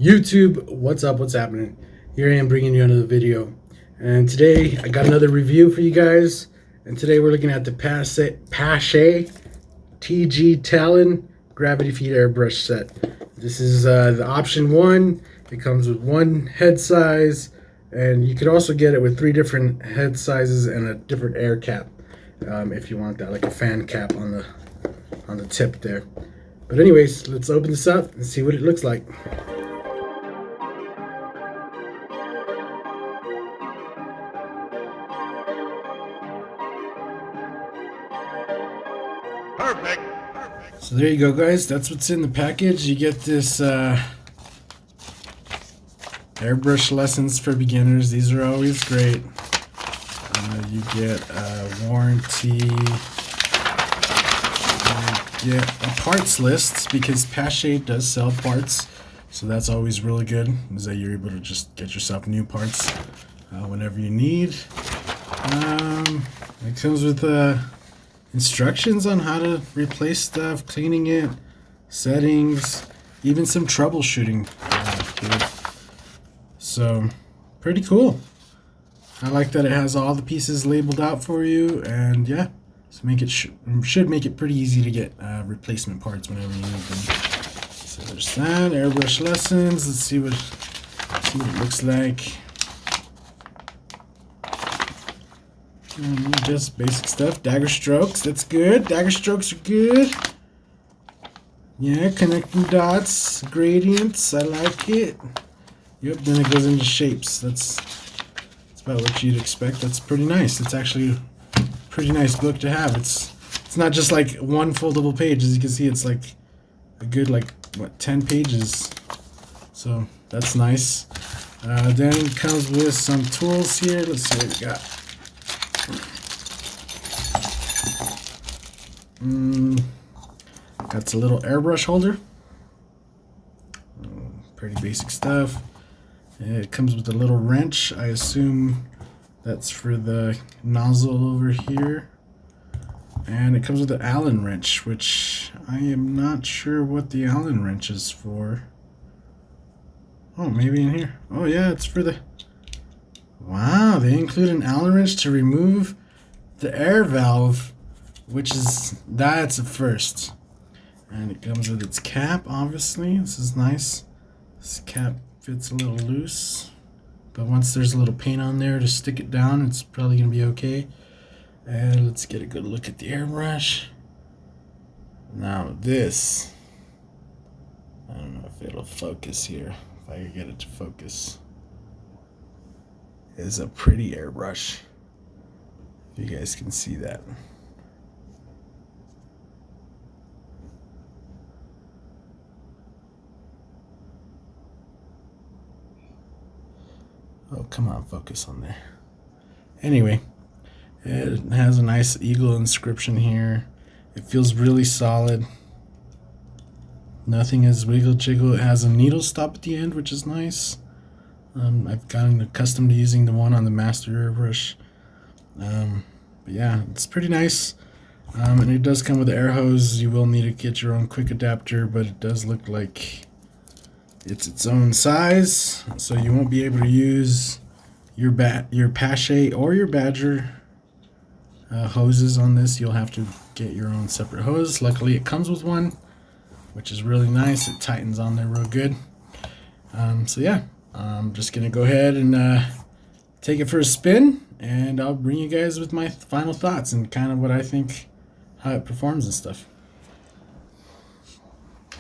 YouTube, what's up, what's happening? Here I am bringing you another video, and today I got another review for you guys. And today we're looking at the Paasche TG Talon Gravity Feed Airbrush set. This is the option 1. It comes with one head size, and you could also get it with 3 different head sizes and a different air cap if you want that, like a fan cap on the tip there. But anyways, let's open this up and see what it looks like. Perfect. So there you go, guys. That's what's in the package. You get this airbrush lessons for beginners. These are always great. You get a warranty. You get a parts list, because Paasche does sell parts. So that's always really good, is that you're able to just get yourself new parts whenever you need. It comes with instructions on how to replace stuff, cleaning it, settings, even some troubleshooting here. So pretty cool. I like that it has all the pieces labeled out for you, and yeah, so should make it pretty easy to get replacement parts whenever you need them. So there's that, airbrush lessons. Let's see what it looks like. Just basic stuff. Dagger strokes, that's good. Dagger strokes are good. Yeah, connecting dots, gradients, I like it. Yep, then it goes into shapes. That's about what you'd expect. That's pretty nice. It's actually a pretty nice book to have. It's not just like one foldable page. As you can see, it's like a good 10 pages. So that's nice. Then it comes with some tools here. Let's see what we got. Got a little airbrush holder. Pretty basic stuff. It comes with a little wrench. I assume that's for the nozzle over here. And it comes with an Allen wrench, which I am not sure what the Allen wrench is for. Oh, maybe in here. Oh yeah, it's for the... Wow, they include an Allen wrench to remove the air valve, that's a first. And it comes with its cap, obviously. This is nice. This cap fits a little loose, but once there's a little paint on there to stick it down, it's probably gonna be okay. And let's get a good look at the airbrush. Now this, I don't know if it'll focus here, if I can get it to focus, is a pretty airbrush. If you guys can see that. Oh, come on, focus on there. Anyway, it has a nice eagle inscription here. It feels really solid. Nothing is wiggle jiggle. It has a needle stop at the end, which is nice. I've gotten accustomed to using the one on the master airbrush. But yeah, it's pretty nice. And it does come with an air hose. You will need to get your own quick adapter, but it does look like it's its own size, so you won't be able to use your Paasche or your Badger hoses on this. You'll have to get your own separate hose. Luckily it comes with one, which is really nice. It tightens on there real good. So yeah, I'm just gonna go ahead and take it for a spin, and I'll bring you guys with my final thoughts and kind of what I think, how it performs and stuff.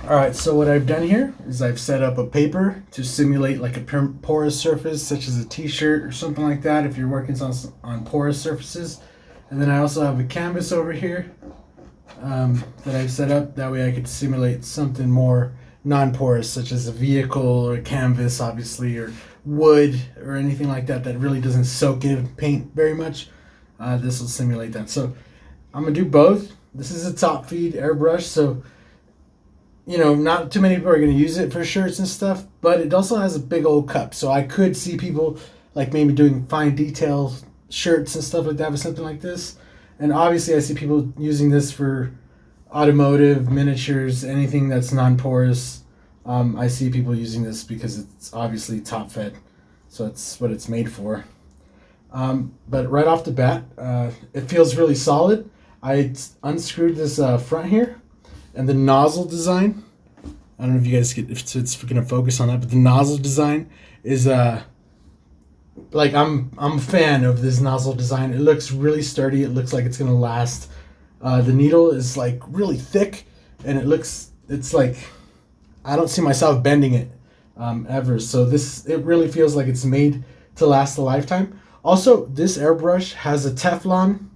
Alright, so what I've done here is I've set up a paper to simulate like a porous surface, such as a t-shirt or something like that, if you're working on porous surfaces. And then I also have a canvas over here that I've set up. That way I could simulate something more non-porous, such as a vehicle or a canvas, obviously, or wood or anything like that that really doesn't soak in paint very much. This will simulate that. So I'm going to do both. This is a top feed airbrush, so you know, not too many people are going to use it for shirts and stuff, but it also has a big old cup. So I could see people like maybe doing fine detail shirts and stuff like that with something like this. And obviously I see people using this for automotive, miniatures, anything that's non-porous, I see people using this because it's obviously top fed, so it's what it's made for. But right off the bat, it feels really solid. I unscrewed this front here, and the nozzle design. I don't know if you guys if it's gonna focus on that, but the nozzle design is like I'm a fan of this nozzle design. It looks really sturdy. It looks like it's gonna last. The needle is like really thick, and it's like I don't see myself bending it ever. So it really feels like it's made to last a lifetime. Also, this airbrush has a Teflon,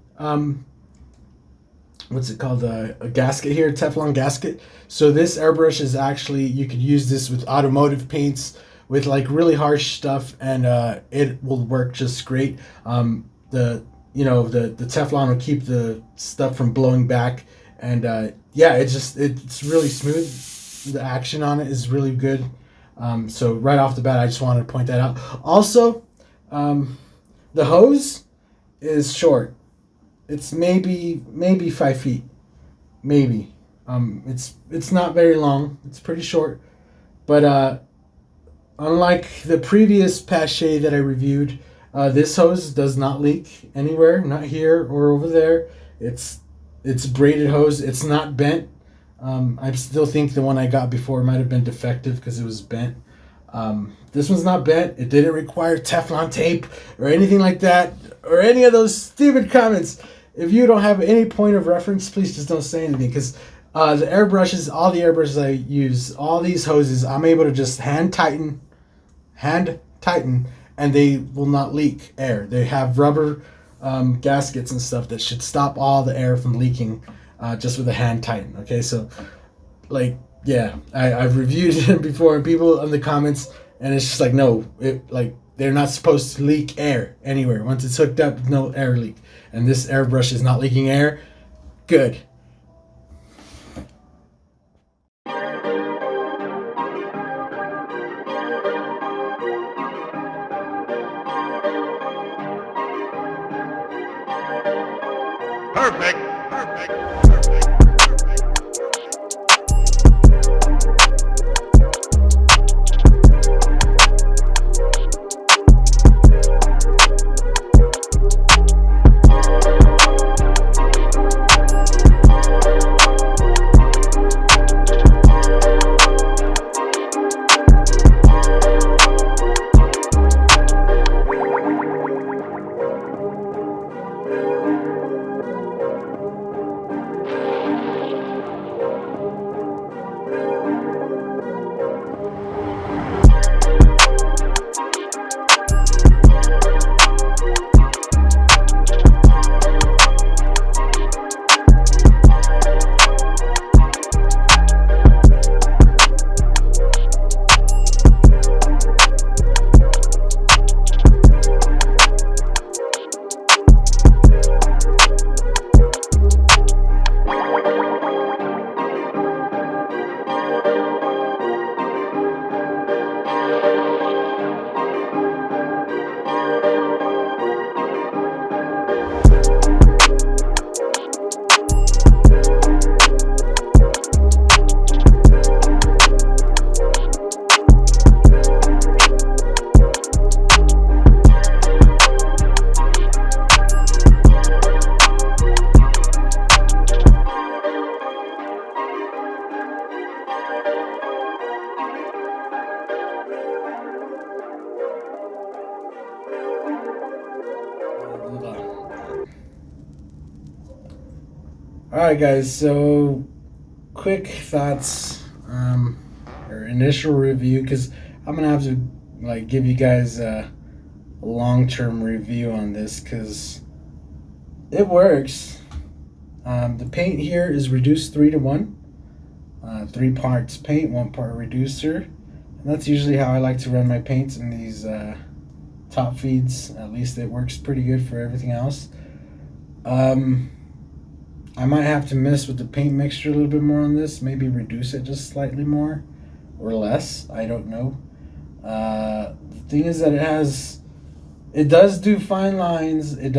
what's it called? A gasket here, Teflon gasket. So this airbrush is actually, you could use this with automotive paints, with like really harsh stuff, and it will work just great. The Teflon will keep the stuff from blowing back, and yeah, it's really smooth. The action on it is really good. So right off the bat, I just wanted to point that out. Also, the hose is short. It's maybe 5 feet, maybe. It's not very long. It's pretty short, but unlike the previous Paasche that I reviewed, this hose does not leak anywhere, not here or over there. It's braided hose. It's not bent. I still think the one I got before might have been defective because it was bent. This one's not bent. It didn't require Teflon tape or anything like that, or any of those stupid comments. If you don't have any point of reference, please just don't say anything, because all the airbrushes I use, all these hoses, I'm able to just hand tighten, and they will not leak air. They have rubber gaskets and stuff that should stop all the air from leaking just with a hand tighten. Okay, so like, yeah, I've reviewed it before, and people in the comments, and it's just like, no, they're not supposed to leak air anywhere. Once it's hooked up, no air leak. And this airbrush is not leaking air. Good. Perfect. Perfect. Alright guys, so quick thoughts, or initial review, because I'm gonna have to like give you guys a long-term review on this, because it works. The paint here is reduced 3-to-1, 3 parts paint, 1 part reducer, and that's usually how I like to run my paints in these top feeds. At least it works pretty good for everything else. I might have to mess with the paint mixture a little bit more on this, maybe reduce it just slightly more or less, I don't know. The thing is that it does do fine lines, it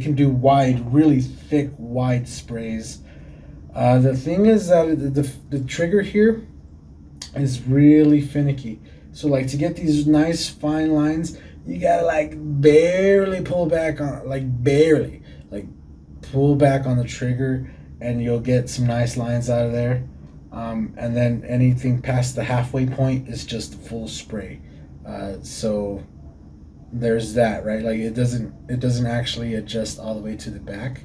can do wide, really thick, wide sprays. The thing is that the trigger here, is really finicky. So like to get these nice fine lines, you gotta like barely pull back on, like barely, like pull back on the trigger, and you'll get some nice lines out of there. And then anything past the halfway point is just full spray. So there's that, right? Like it doesn't actually adjust all the way to the back.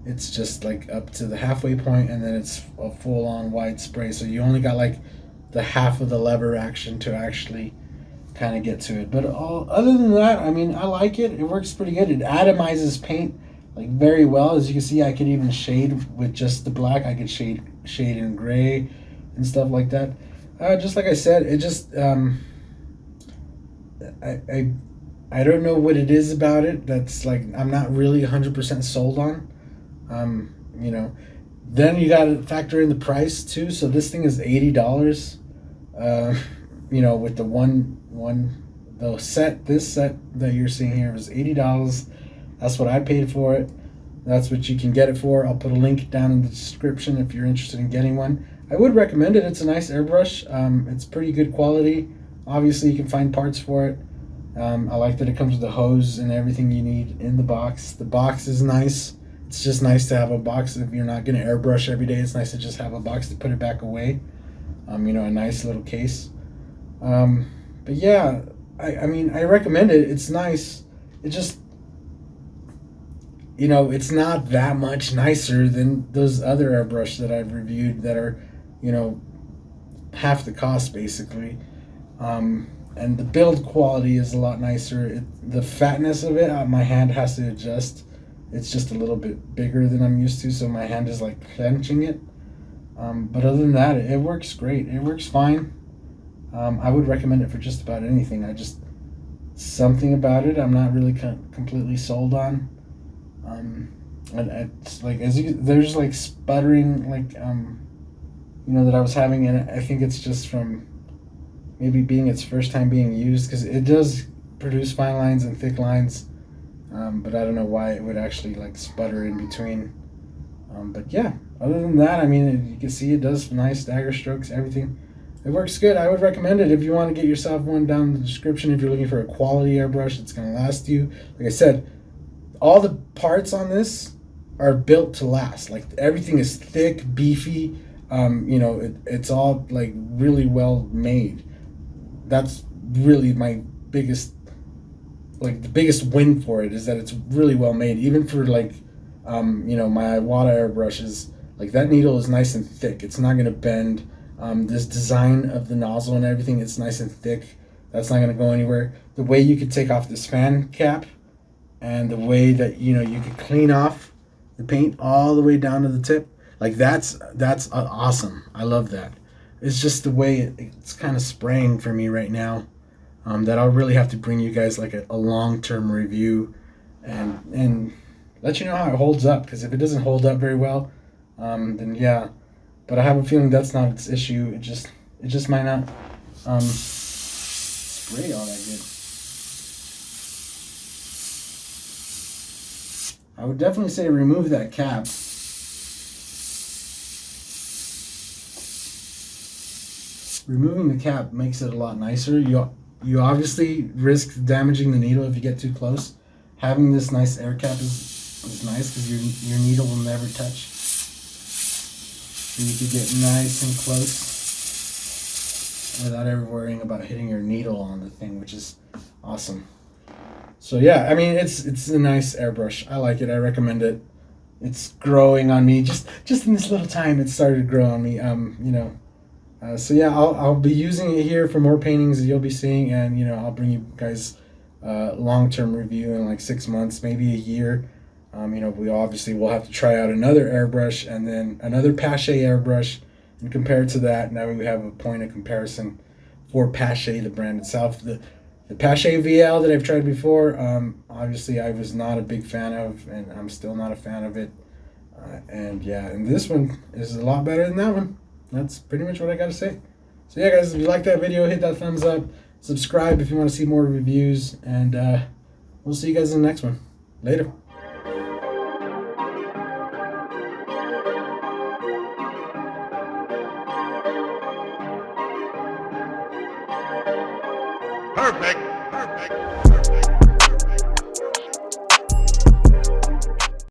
It's just like up to the halfway point, and then it's a full on wide spray. So you only got like the half of the lever action to actually kind of get to it. But other than that, I mean, I like it. It works pretty good. It atomizes paint like very well. As you can see, I could even shade with just the black. I could shade in gray and stuff like that. Just like I said, it just I don't know what it is about it that's like I'm not really 100% sold on. You know, then you got to factor in the price too. So this thing is $80. You know, with this set that you're seeing here was $80. That's what I paid for it. That's what you can get it for. I'll put a link down in the description if you're interested in getting one. I would recommend it. It's a nice airbrush. It's pretty good quality. Obviously, you can find parts for it. I like that it comes with a hose and everything you need in the box. The box is nice. It's just nice to have a box. If you're not going to airbrush every day, it's nice to just have a box to put it back away. You know, a nice little case. But yeah, I mean, I recommend it. It's nice. It just, you know, it's not that much nicer than those other airbrush that I've reviewed that are, you know, half the cost basically. And the build quality is a lot nicer. The fatness of it, my hand has to adjust. It's just a little bit bigger than I'm used to, so my hand is like clenching it. But other than that, it works great. It works fine. I would recommend it for just about anything. Something about it I'm not really completely sold on. And it's like there's like sputtering, like you know, that I was having, and I think it's just from maybe being its first time being used, because it does produce fine lines and thick lines, but I don't know why it would actually like sputter in between. But yeah, other than that, I mean, you can see it does nice dagger strokes, everything. It works good. I would recommend it if you want to get yourself one, down in the description. If you're looking for a quality airbrush that's going to last you, like I said, all the parts on this are built to last. Like everything is thick, beefy. You know, it's all like really well made. That's really my biggest, like the biggest win for it, is that it's really well made. Even for like, you know, my Iwata airbrushes, like that needle is nice and thick. It's not gonna bend. This design of the nozzle and everything, it's nice and thick. That's not gonna go anywhere. The way you could take off this fan cap, and the way that, you know, you could clean off the paint all the way down to the tip, like that's awesome. I love that. It's just the way it's kind of spraying for me right now, that I'll really have to bring you guys like a long-term review and let you know how it holds up, because if it doesn't hold up very well, then yeah. But I have a feeling that's not its issue. It just might not spray all that good. I would definitely say remove that cap. Removing the cap makes it a lot nicer. You obviously risk damaging the needle if you get too close. Having this nice air cap is nice, because your needle will never touch. So you can get nice and close without ever worrying about hitting your needle on the thing, which is awesome. So yeah, I mean, it's a nice airbrush. I like it. I recommend it. It's growing on me. Just in this little time, it started to grow on me. You know. So yeah, I'll be using it here for more paintings that you'll be seeing, and you know, I'll bring you guys long-term review in like 6 months, maybe a year. You know, we obviously will have to try out another airbrush and then another Paasche airbrush, and compare it to that. Now we have a point of comparison for Paasche, the brand itself. The Paasche VL that I've tried before, obviously I was not a big fan of, and I'm still not a fan of it. And yeah, and this one is a lot better than that one. That's pretty much what I gotta say. So yeah, guys, if you like that video, hit that thumbs up. Subscribe if you want to see more reviews, and we'll see you guys in the next one. Later. Perfect. Perfect. Perfect.